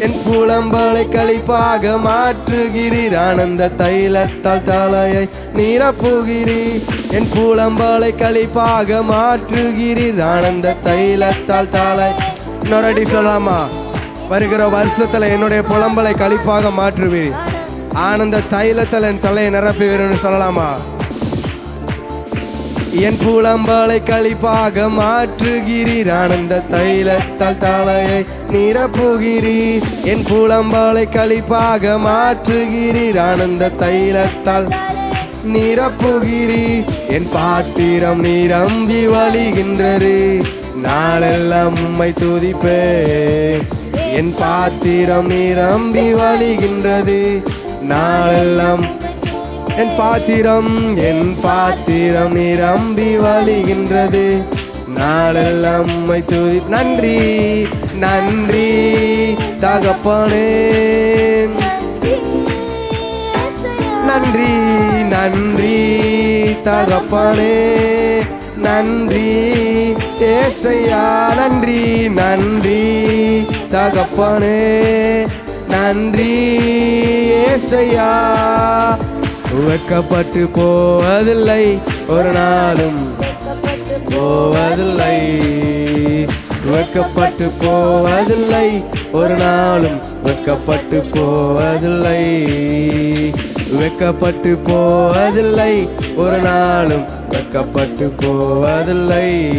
என் புலம்பலை களிப்பாக மாற்றுகிறீர். ஆனந்த தைலத்தால் தலையை நிரப்புகிறீர். என் புலம்பலை களிப்பாக மாற்றுகிறீர். ஆனந்த தைலத்தால் தலை. இன்னொரு சொல்லாமா? வருகிற வருஷத்துல என்னுடைய புலம்பலை களிப்பாக மாற்றுவீர். ஆனந்த தைலத்தில் என் தலையை நிரப்புவீர்னு சொல்லலாமா? என் புலம்பலை களிப்பாக மாற்றுகிறீர். ஆனந்த தைலத்தால் தலையை நிரப்புகிறீர். என் புலம்பலை களிப்பாக மாற்றுகிறீர். ஆனந்த தைலத்தால் நிரப்புகிறீர். என் பாத்திரம் நிரம்பி வழிகின்றது. நாளெல்லாம் உம்மை துதிப்பேன். என் பாத்திரம் நிரம்பி வழிகின்றது. நாளெல்லாம் என் பாத்திரம் நிரம்பி வழிகின்றது. நாளெல்லாம் உம்மை துதி. நன்றி நன்றி தகப்பனே. நன்றி நன்றி தகப்பனே. நன்றி ஏசையா. நன்றி நன்றி தகப்பனே. நன்றி ஏசையா. வெட்கப்பட்டு போவதில்லை ஒரு நாளும் போவதில்லை. வெட்கப்பட்டு போவதில்லை ஒரு நாளும். வெட்கப்பட்டு போவதில்லை. வெட்கப்பட்டு போவதில்லை ஒரு நாளும். வெட்கப்பட்டு போவதில்லை.